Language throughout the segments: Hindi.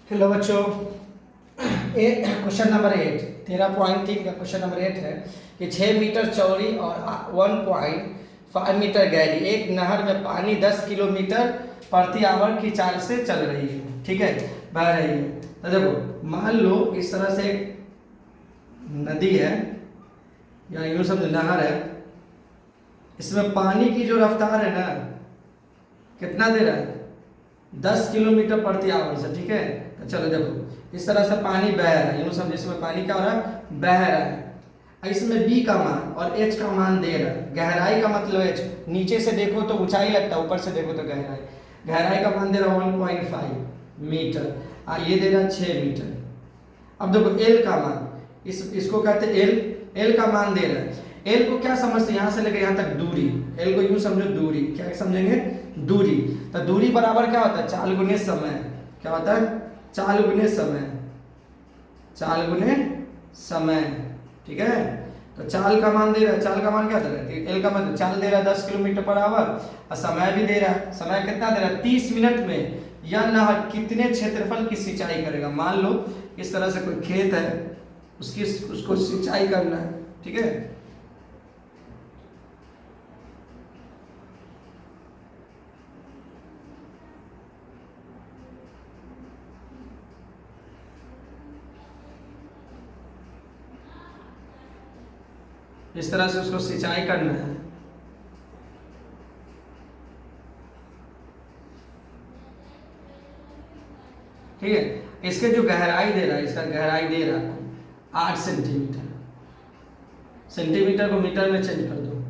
हेलो बच्चों, क्वेश्चन नंबर 8 13.3 का क्वेश्चन नंबर 8 है कि 6 मीटर चौड़ी और 1.5 मीटर गहरी एक नहर में पानी 10 किलोमीटर प्रति आवर की चाल से चल रही है। ठीक है, बह रही है। तो देखो, मान लो इस तरह से एक नदी है या यूं समझो नहर है। इसमें पानी की जो रफ्तार है ना, कितना दे रहा है? 10 किलोमीटर प्रति आवर से। ठीक है, तो चलो देखो, इस तरह से पानी बह रहा है, यूं समझो इसमें पानी क्या हो रहा है? बह रहा है। इसमें b का मान और h का मान दे रहा है। गहराई का मतलब h, नीचे से देखो तो ऊंचाई लगता है, ऊपर से देखो तो गहराई। गहराई का मान दे रहा है 1.5 मीटर, ये दे रहा है 6 मीटर। अब देखो l का मान, इसको कहते हैं l का मान दे रहा है। l को क्या समझते हैं? यहाँ से लेकर यहाँ तक दूरी। l को यूं समझो दूरी, क्या समझेंगे? दूरी। तो दूरी बराबर क्या होता है? चाल गुने समय। क्या होता है? चाल गुने समय। चाल गुने समय। ठीक है, तो चाल का मान दे रहा है। चाल का मान क्या दे रहा है? एल का मान चाल दे रहा है 10 किलोमीटर पर आवर, और समय भी दे रहा है। समय कितना दे रहा है? 30 मिनट में यह नहर कितने क्षेत्रफल की सिंचाई करेगा? मान लो इस तरह से कोई खेत है, उसको सिंचाई करना है। ठीक है, इस तरह से उसको सिंचाई करना है। ठीक है, इसके जो गहराई दे रहा है, इसका गहराई दे रहा है 8 सेंटीमीटर। सेंटीमीटर को मीटर में चेंज कर दो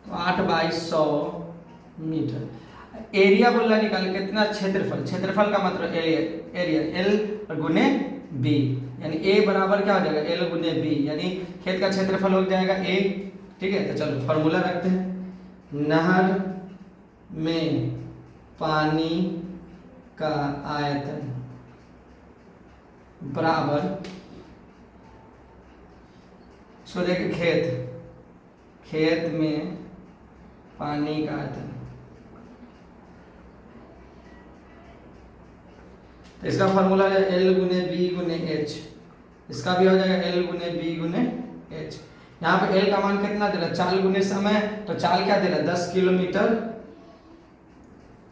तो 8/100 मीटर। एरिया बोल रहा है निकाल, कितना? क्षेत्रफल। क्षेत्रफल का मतलब एरिया एल गुने बी, यानी ए बराबर क्या हो जाएगा? एल गुने बी, यानी खेत का क्षेत्रफल हो जाएगा ए। ठीक है, तो चलो फॉर्मूला रखते हैं। नहर में पानी का आयतन बराबर, इसको देखिए, खेत में पानी का आयतन, तो इसका फॉर्मूला है एल गुने बी गुने एच। इसका भी हो जाएगा एल गुने बी गुने एच। यहाँ पे एल का मान कितना दे रहा है? चाल गुने समय। तो चाल क्या दे रहा है? 10 kilometre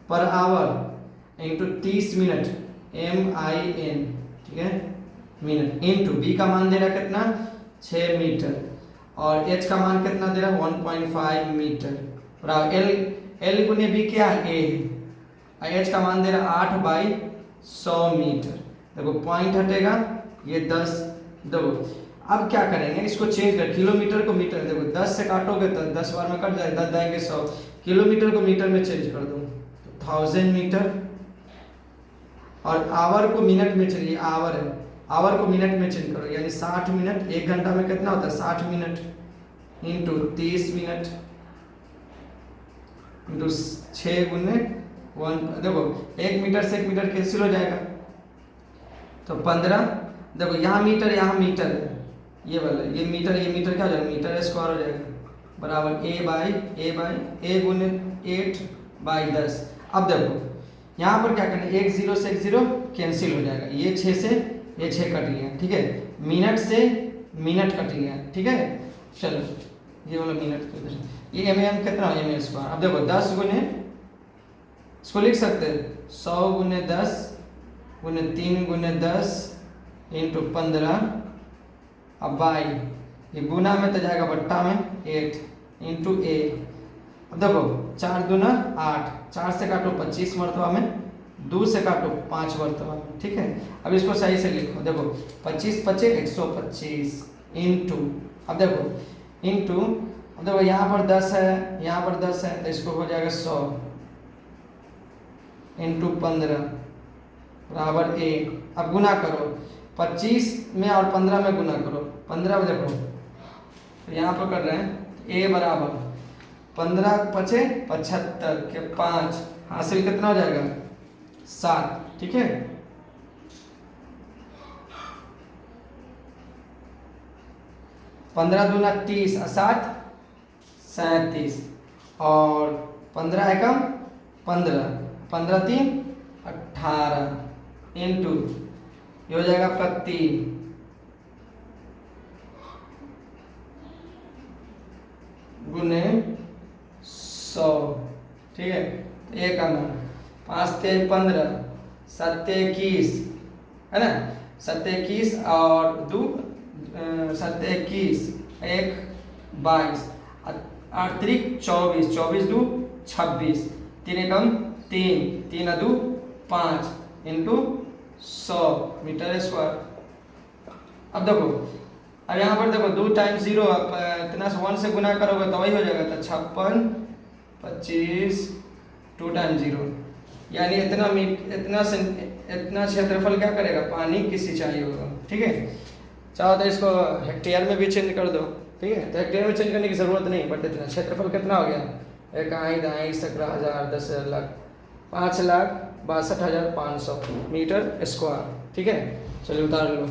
per hour into 30 minute, MIN। ठीक है, मिनट इंटू बी का मान दे रहा है कितना? 6 मीटर, और एच का मान कितना दे रहा है? 1.5 मीटर। बराबर एल गुने बी क्या है? ए, और एच का मान दे रहा है 8/100 मीटर। देखो पॉइंट हटेगा, ये 10। देखो अब क्या करेंगे, इसको चेंज कर, किलोमीटर को मीटर। देखो 10 से काटोगे तो 10 बार में कट जाए, 10 जाएंगे 100। किलोमीटर को मीटर में चेंज कर दो तो 1000 मीटर, और आवर को मिनट में चलिए, आवर है, आवर को मिनट में चेंज करो, यानी 60 मिनट। 1 घंटा में कितना होता है? 60 मिनट इंटू 30 मिनट इंटू 6 गुने 1। देखो 1 मीटर से 1 मीटर कैंसिल हो जाएगा, तो 15। देखो यहाँ मीटर, यहाँ मीटर है, ये वाला, ये मीटर क्या हो जाएगा? मीटर स्क्वायर हो जाएगा, बराबर ए गुने 8/10। अब देखो यहाँ पर क्या करना है? 1 0 से 1 0 कैंसिल हो जाएगा, ये 6 से ये 6 कट गया। ठीक है, मिनट से मिनट कट गया। ठीक है, चलो ये वाला मिनट, ये mm कितना है? mm square. अब देखो 10 गुने, इसको लिख सकते हैं 100 गुने 10 गुने 3 गुने 10 इंटू 15। अब बाई, ये गुना में तो जाएगा बट्टा में 8 इंटू ए। अब देखो 4 दूना 8, 4 से काटो 25 मरतबा में, 2 से काटो 5 मरतबा में। ठीक है, अब इसको सही से लिखो। देखो 25 25 125 इंटू, अब देखो इंटू, अब देखो यहाँ पर 10 है, यहाँ पर 10 है, तो इसको हो जाएगा 100 इंटू 15 बराबर 1। अब गुना करो, 25 में और 15 में गुना करो, 15 देखो, तो यहाँ पर कर रहे हैं ए बराबर 15 पचे 75 के 5 हासिल कितना हो जाएगा? 7। ठीक है, पंद्रह दूना 30 और 7 37, और 15 एकम 15, 15 3 18, इंटू ये हो जाएगा आपका 3 गुने 100, ठीक है। तो एक आना 5 ते 15, 7 ते 21, है ना, 7 ते 21 और 2 7 ते 21, 1 22, 8 24, 24 2 26, 3 एकम 3, 3 2 5 इंटू 100 मीटर स्क्वायर। अब देखो, अब यहाँ पर देखो 2 टाइम्स 0, इतना से 1 से गुना करोगे तो वही हो जाएगा, तो 56 25 2 टाइम्स 0, यानी इतना क्षेत्रफल क्या करेगा, पानी की सिंचाई होगा, ठीक है। चाहो तो इसको हेक्टेयर में भी चेंज कर दो, ठीक है। तो हेक्टेयर में चेंज करने की ज़रूरत नहीं, बट इतना क्षेत्रफल कितना हो गया, 1 दाई 17,000 10 लाख 5,62,500 मीटर स्क्वायर, ठीक है। चलिए उतार लो।